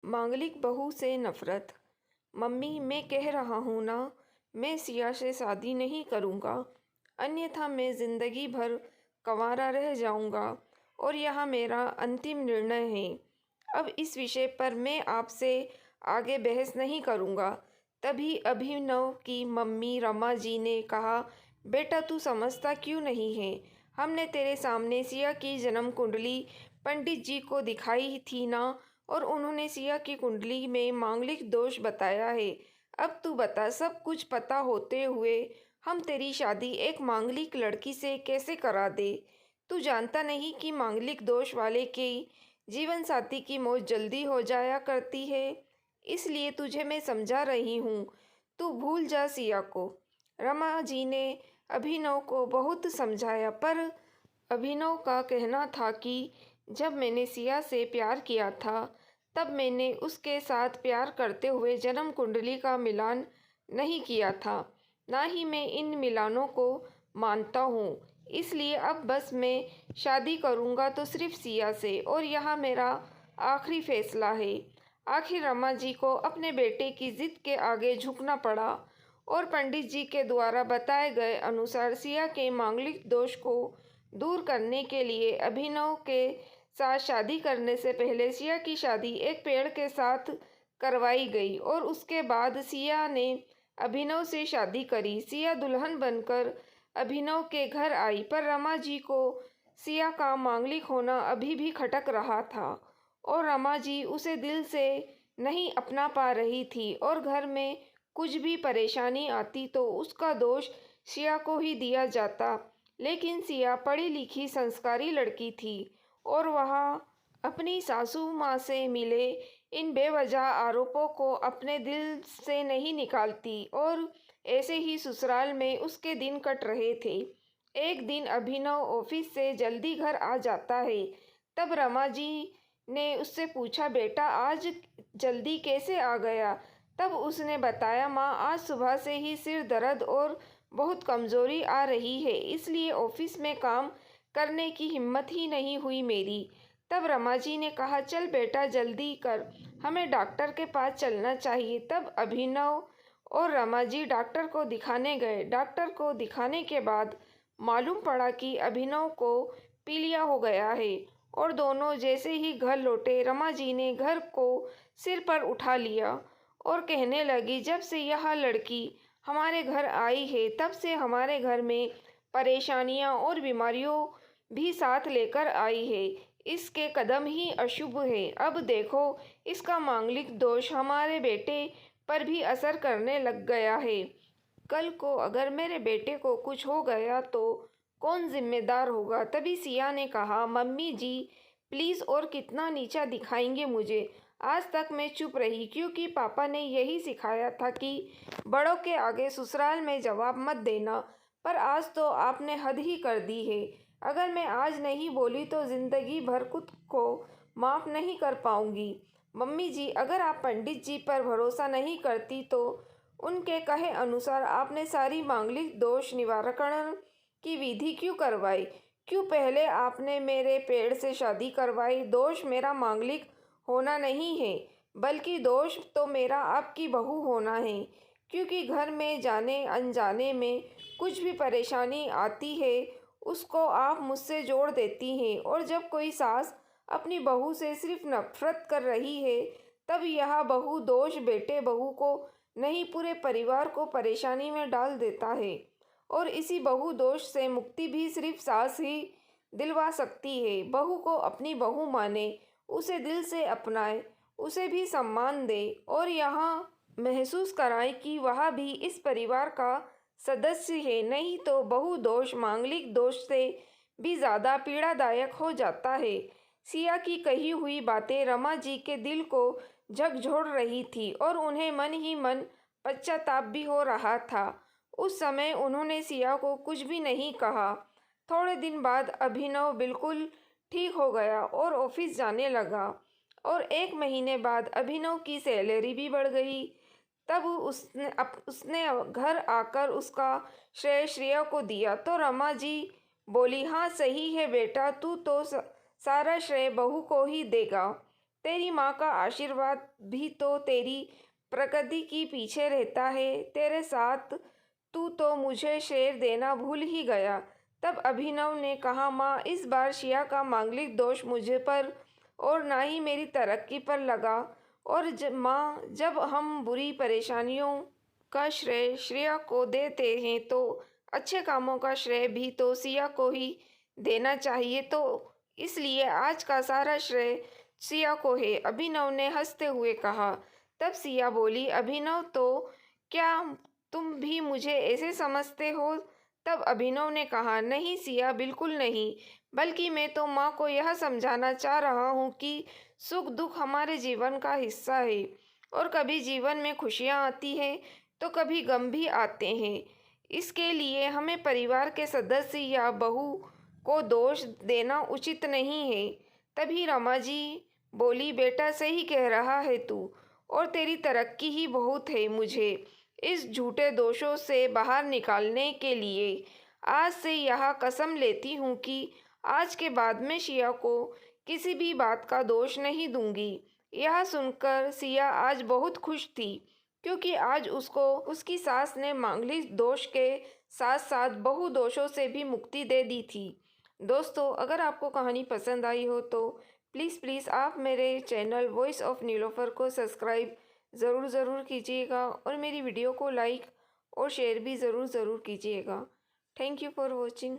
मांगलिक बहू से नफरत। मम्मी, मैं कह रहा हूँ ना, मैं सिया से शादी नहीं करूँगा, अन्यथा मैं ज़िंदगी भर कंवारा रह जाऊँगा और यह मेरा अंतिम निर्णय है। अब इस विषय पर मैं आपसे आगे बहस नहीं करूँगा। तभी अभिनव की मम्मी रमा जी ने कहा, बेटा तू समझता क्यों नहीं है? हमने तेरे सामने सिया की जन्म कुंडली पंडित जी को दिखाई थी ना, और उन्होंने सिया की कुंडली में मांगलिक दोष बताया है। अब तू बता, सब कुछ पता होते हुए हम तेरी शादी एक मांगलिक लड़की से कैसे करा दे? तू जानता नहीं कि मांगलिक दोष वाले के जीवन साथी की मौत जल्दी हो जाया करती है? इसलिए तुझे मैं समझा रही हूँ, तू भूल जा सिया को। रमा जी ने अभिनव को बहुत समझाया, पर अभिनव का कहना था कि जब मैंने सिया से प्यार किया था, तब मैंने उसके साथ प्यार करते हुए जन्म कुंडली का मिलान नहीं किया था, ना ही मैं इन मिलानों को मानता हूँ। इसलिए अब बस मैं शादी करूँगा तो सिर्फ सिया से, और यह मेरा आखिरी फैसला है। आखिर रमा जी को अपने बेटे की जिद के आगे झुकना पड़ा और पंडित जी के द्वारा बताए गए अनुसार सिया के मांगलिक दोष को दूर करने के लिए अभिनव के साथ शादी करने से पहले सिया की शादी एक पेड़ के साथ करवाई गई, और उसके बाद सिया ने अभिनव से शादी करी। सिया दुल्हन बनकर अभिनव के घर आई, पर रमा जी को सिया का मांगलिक होना अभी भी खटक रहा था और रमा जी उसे दिल से नहीं अपना पा रही थी, और घर में कुछ भी परेशानी आती तो उसका दोष सिया को ही दिया जाता। लेकिन सिया पढ़ी लिखी संस्कारी लड़की थी और वह अपनी सासू माँ से मिले इन बेवजह आरोपों को अपने दिल से नहीं निकालती, और ऐसे ही ससुराल में उसके दिन कट रहे थे। एक दिन अभिनव ऑफिस से जल्दी घर आ जाता है। तब रमा जी ने उससे पूछा, बेटा आज जल्दी कैसे आ गया? तब उसने बताया, माँ आज सुबह से ही सिर दर्द और बहुत कमज़ोरी आ रही है, इसलिए ऑफिस में काम करने की हिम्मत ही नहीं हुई मेरी। तब रमा जी ने कहा, चल बेटा जल्दी कर, हमें डॉक्टर के पास चलना चाहिए। तब अभिनव और रमा जी डॉक्टर को दिखाने गए। डॉक्टर को दिखाने के बाद मालूम पड़ा कि अभिनव को पीलिया हो गया है, और दोनों जैसे ही घर लौटे रमा जी ने घर को सिर पर उठा लिया और कहने लगी, जब से यह लड़की हमारे घर आई है तब से हमारे घर में परेशानियां और बीमारियों भी साथ लेकर आई है। इसके कदम ही अशुभ है। अब देखो, इसका मांगलिक दोष हमारे बेटे पर भी असर करने लग गया है। कल को अगर मेरे बेटे को कुछ हो गया तो कौन जिम्मेदार होगा? तभी सिया ने कहा, मम्मी जी प्लीज़, और कितना नीचा दिखाएंगे मुझे? आज तक मैं चुप रही क्योंकि पापा ने यही सिखाया था कि बड़ों के आगे ससुराल में जवाब मत देना, पर आज तो आपने हद ही कर दी है। अगर मैं आज नहीं बोली तो ज़िंदगी भर खुद को माफ़ नहीं कर पाऊंगी। मम्मी जी, अगर आप पंडित जी पर भरोसा नहीं करती तो उनके कहे अनुसार आपने सारी मांगलिक दोष निवारण की विधि क्यों करवाई? क्यों पहले आपने मेरे पेड़ से शादी करवाई? दोष मेरा मांगलिक होना नहीं है, बल्कि दोष तो मेरा आपकी बहू होना है, क्योंकि घर में जाने अनजाने में कुछ भी परेशानी आती है उसको आप मुझसे जोड़ देती हैं, और जब कोई सास अपनी बहू से सिर्फ नफरत कर रही है तब यह बहू दोष बेटे बहू को नहीं पूरे परिवार को परेशानी में डाल देता है, और इसी बहु दोष से मुक्ति भी सिर्फ सास ही दिलवा सकती है। बहू को अपनी बहू माने, उसे दिल से अपनाए, उसे भी सम्मान दे और यहाँ महसूस कराए कि वह भी इस परिवार का सदस्य है। नहीं तो बहु दोष मांगलिक दोष से भी ज़्यादा पीड़ादायक हो जाता है। सिया की कही हुई बातें रमा जी के दिल को झकझोर रही थी और उन्हें मन ही मन पश्चाताप भी हो रहा था। उस समय उन्होंने सिया को कुछ भी नहीं कहा। थोड़े दिन बाद अभिनव बिल्कुल ठीक हो गया और ऑफिस जाने लगा, और 1 महीने बाद अभिनव की सैलरी भी बढ़ गई। तब उसने घर आकर उसका श्रेय श्रेया को दिया तो रमा जी बोली, हाँ सही है बेटा, तू तो सारा श्रेय बहू को ही देगा। तेरी माँ का आशीर्वाद भी तो तेरी प्रगति की पीछे रहता है। तेरे साथ तू तो मुझे शेर देना भूल ही गया। तब अभिनव ने कहा, माँ, इस बार शिया का मांगलिक दोष मुझे पर और ना ही मेरी तरक्की पर लगा। और माँ, जब हम बुरी परेशानियों का श्रेय श्रेया को देते हैं तो अच्छे कामों का श्रेय भी तो सिया को ही देना चाहिए। तो इसलिए आज का सारा श्रेय सिया को है, अभिनव ने हंसते हुए कहा। तब सिया बोली, अभिनव, तो क्या तुम भी मुझे ऐसे समझते हो? तब अभिनव ने कहा, नहीं सिया, बिल्कुल नहीं, बल्कि मैं तो माँ को यह समझाना चाह रहा हूँ कि सुख दुख हमारे जीवन का हिस्सा है और कभी जीवन में खुशियाँ आती हैं तो कभी गम भी आते हैं। इसके लिए हमें परिवार के सदस्य या बहू को दोष देना उचित नहीं है। तभी रमा जी बोली, बेटा, सही कह रहा है तू, और तेरी तरक्की ही बहुत है। मुझे इस झूठे दोषों से बाहर निकालने के लिए आज से यह कसम लेती हूँ कि आज के बाद में शिया को किसी भी बात का दोष नहीं दूंगी। यह सुनकर सिया आज बहुत खुश थी, क्योंकि आज उसको उसकी सास ने मांगलिक दोष के साथ साथ बहु दोषों से भी मुक्ति दे दी थी। दोस्तों, अगर आपको कहानी पसंद आई हो तो प्लीज़ आप मेरे चैनल वॉइस ऑफ नीलोफर को सब्सक्राइब ज़रूर कीजिएगा और मेरी वीडियो को लाइक और शेयर भी ज़रूर कीजिएगा। Thank you for watching.